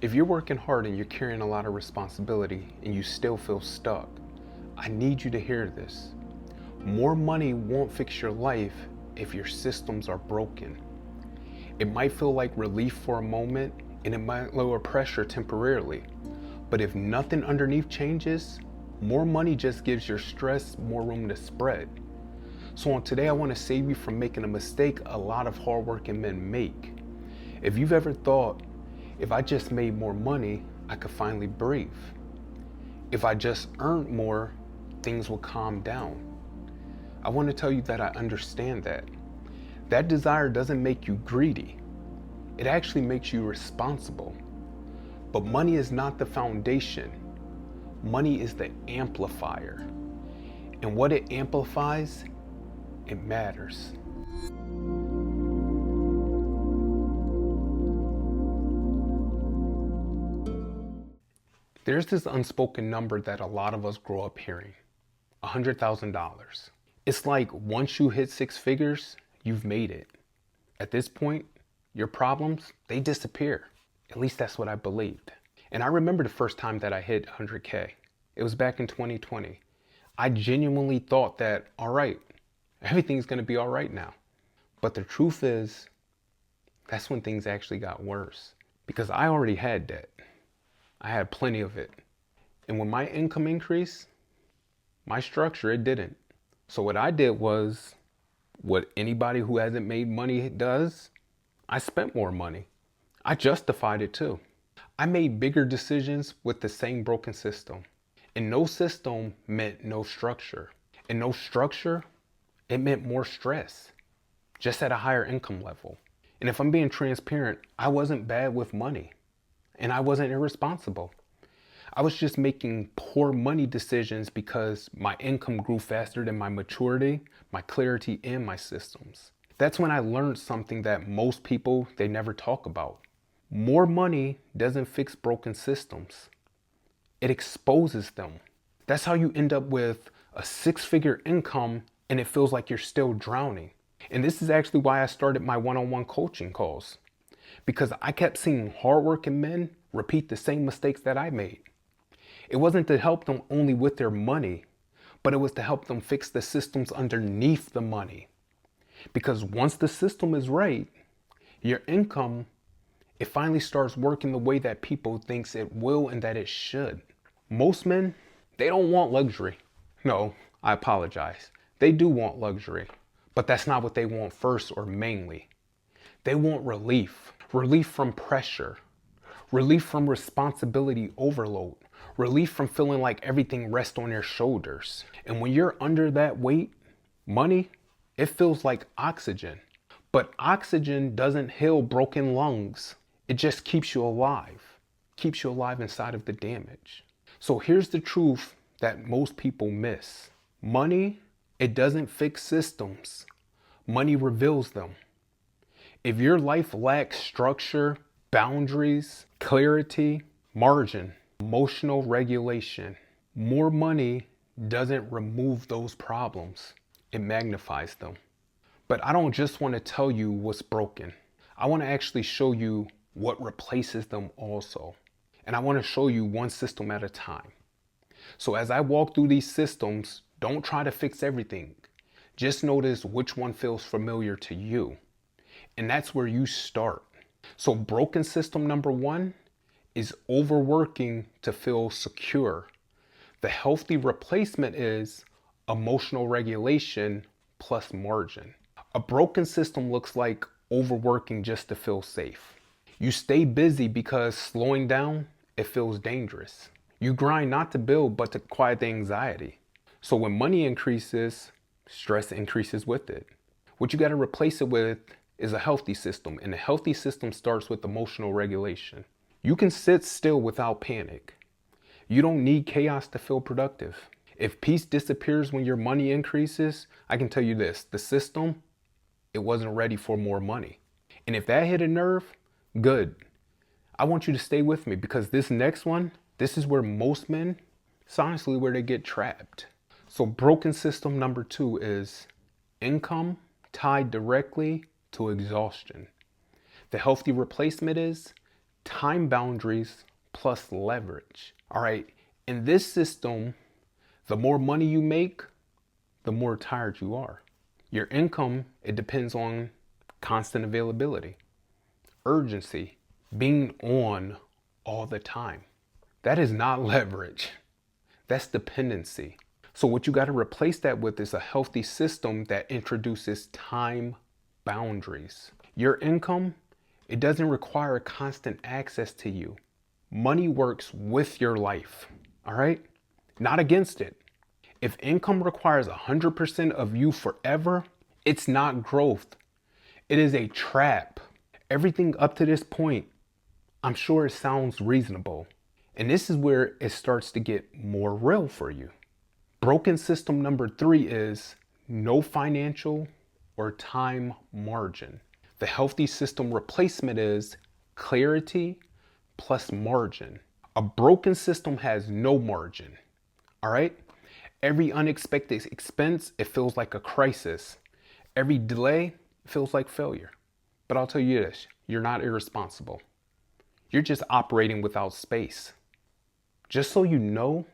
If you're working hard and you're carrying a lot of responsibility and you still feel stuck, I need you to hear this. More money won't fix your life if your systems are broken. It might feel like relief for a moment and it might lower pressure temporarily. But if nothing underneath changes, more money just gives your stress more room to spread. So on today, I want to save you from making a mistake a lot of hardworking men make. If you've ever thought, if I just made more money, I could finally breathe. If I just earned more, things will calm down. I want to tell you that I understand that. That desire doesn't make you greedy. It actually makes you responsible. But money is not the foundation. Money is the amplifier. And what it amplifies, it matters. There's this unspoken number that a lot of us grow up hearing, $100,000. It's like once you hit six figures, you've made it. At this point, your problems, they disappear. At least that's what I believed. And I remember the first time that I hit 100K. It was back in 2020. I genuinely thought that, all right, everything's gonna be all right now. But the truth is, that's when things actually got worse. Because I already had debt. I had plenty of it. And when my income increased, my structure, it didn't. So what I did was what anybody who hasn't made money does. I spent more money. I justified it too. I made bigger decisions with the same broken system. And no system meant no structure. And no structure, it meant more stress, just at a higher income level. And if I'm being transparent, I wasn't bad with money. And I wasn't irresponsible. I was just making poor money decisions because my income grew faster than my maturity, my clarity, and my systems. That's when I learned something that most people, they never talk about. More money doesn't fix broken systems. It exposes them. That's how you end up with a six-figure income and it feels like you're still drowning. And this is actually why I started my one-on-one coaching calls. Because I kept seeing hardworking men repeat the same mistakes that I made. It wasn't to help them only with their money, but it was to help them fix the systems underneath the money. Because once the system is right, your income, it finally starts working the way that people thinks it will and that it should. Most men, they don't want luxury. No, I apologize. They do want luxury, but that's not what they want first or mainly. They want relief. Relief from pressure, relief from responsibility overload, relief from feeling like everything rests on your shoulders. And when you're under that weight, money, it feels like oxygen. But oxygen doesn't heal broken lungs. It just keeps you alive inside of the damage. So here's the truth that most people miss. Money, it doesn't fix systems. Money reveals them. If your life lacks structure, boundaries, clarity, margin, emotional regulation, more money doesn't remove those problems. It magnifies them. But I don't just want to tell you what's broken. I want to actually show you what replaces them also. And I want to show you one system at a time. So as I walk through these systems, don't try to fix everything. Just notice which one feels familiar to you. And that's where you start. So broken system number one is overworking to feel secure. The healthy replacement is emotional regulation plus margin. A broken system looks like overworking just to feel safe. You stay busy because slowing down, it feels dangerous. You grind not to build, but to quiet the anxiety. So when money increases, stress increases with it. What you got to replace it with is a healthy system, and a healthy system starts with emotional regulation. You can sit still without panic. You don't need chaos to feel productive. If peace disappears when your money increases, I can tell you this, the system, it wasn't ready for more money. And if that hit a nerve, good. I want you to stay with me because this next one, this is where most men, it's honestly where they get trapped. So broken system number two is income tied directly to exhaustion. The healthy replacement is time boundaries plus leverage. All right, in this system, the more money you make, the more tired you are. Your income, it depends on constant availability, urgency, being on all the time. That is not leverage. That's dependency. So what you got to replace that with is a healthy system that introduces time boundaries. Your income, it doesn't require constant access to you. Money works with your life, all right? Not against it. If income requires 100% of you forever, it's not growth. It is a trap. Everything up to this point, I'm sure it sounds reasonable. And this is where it starts to get more real for you. Broken system number 3 is no financial or time margin. The healthy system replacement is clarity plus margin. A broken system has no margin, all right? Every unexpected expense, it feels like a crisis. Every delay feels like failure. But I'll tell you this, you're not irresponsible. You're just operating without space. Just so you know,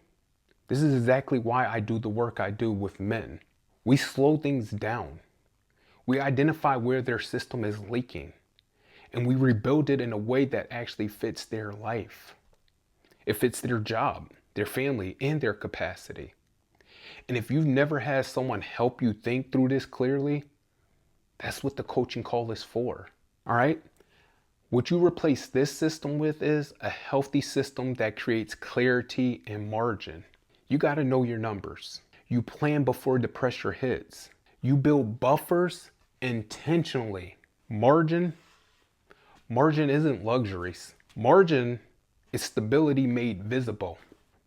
this is exactly why I do the work I do with men. We slow things down. We identify where their system is leaking, and we rebuild it in a way that actually fits their life. It fits their job, their family, and their capacity. And if you've never had someone help you think through this clearly, that's what the coaching call is for. All right? What you replace this system with is a healthy system that creates clarity and margin. You got to know your numbers. You plan before the pressure hits. You build buffers intentionally. Margin isn't luxuries. Margin is stability made visible.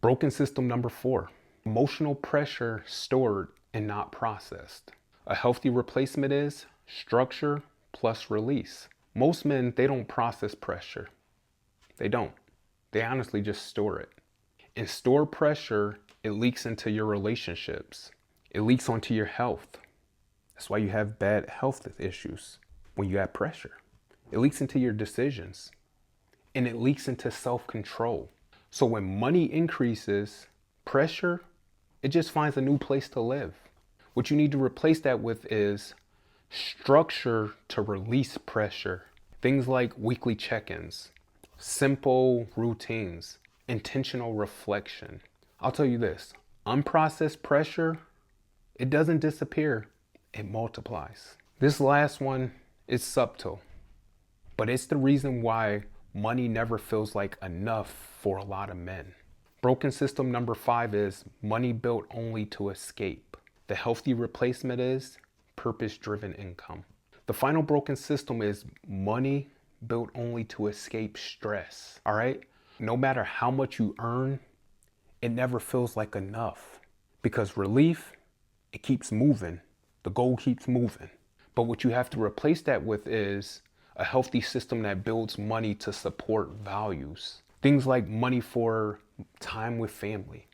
Broken system number 4. Emotional pressure stored and not processed. A healthy replacement is structure plus release. Most men, they don't process pressure. They don't. They honestly just store it. And stored pressure, it leaks into your relationships. It leaks onto your health. That's why you have bad health issues when you have pressure. It leaks into your decisions. And it leaks into self-control. So when money increases, pressure, it just finds a new place to live. What you need to replace that with is structure to release pressure. Things like weekly check-ins, simple routines, intentional reflection. I'll tell you this, unprocessed pressure, it doesn't disappear, it multiplies. This last one is subtle, but it's the reason why money never feels like enough for a lot of men. Broken system number 5 is money built only to escape. The healthy replacement is purpose-driven income. The final broken system is money built only to escape stress, all right? No matter how much you earn, it never feels like enough because relief, it keeps moving. The goal keeps moving. But what you have to replace that with is a healthy system that builds money to support values. Things like money for time with family,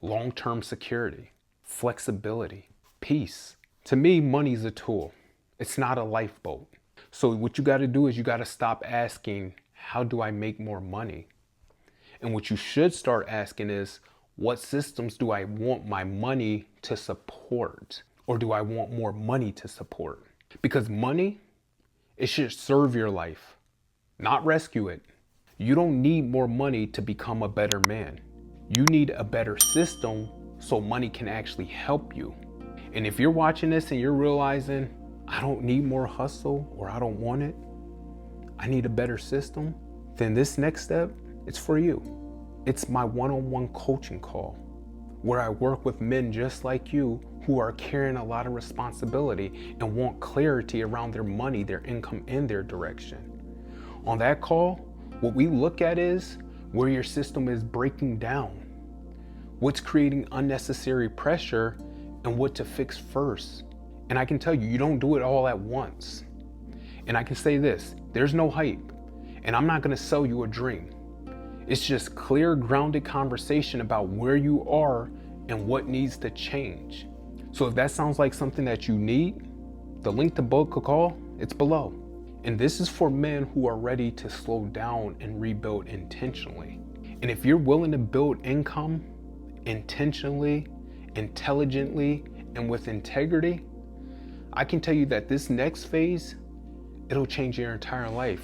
long-term security, flexibility, peace. To me, money's a tool. It's not a lifeboat. So what you got to do is you got to stop asking, how do I make more money? And what you should start asking is, what systems do I want my money to support? Or do I want more money to support? Because money, it should serve your life, not rescue it. You don't need more money to become a better man. You need a better system so money can actually help you. And if you're watching this and you're realizing, I don't need more hustle or I don't want it, I need a better system, then this next step, it's for you. It's my one-on-one coaching call where I work with men just like you who are carrying a lot of responsibility and want clarity around their money, their income, and their direction. On that call, what we look at is where your system is breaking down, what's creating unnecessary pressure, and what to fix first. And I can tell you, you don't do it all at once. And I can say this, there's no hype, and I'm not gonna sell you a dream. It's just clear, grounded conversation about where you are and what needs to change. So if that sounds like something that you need, the link to book a call, it's below. And this is for men who are ready to slow down and rebuild intentionally. And if you're willing to build income intentionally, intelligently, and with integrity, I can tell you that this next phase, it'll change your entire life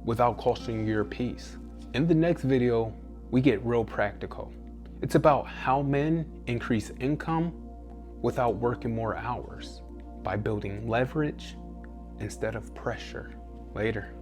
without costing you your peace. In the next video, we get real practical. It's about how men increase income without working more hours by building leverage instead of pressure. Later.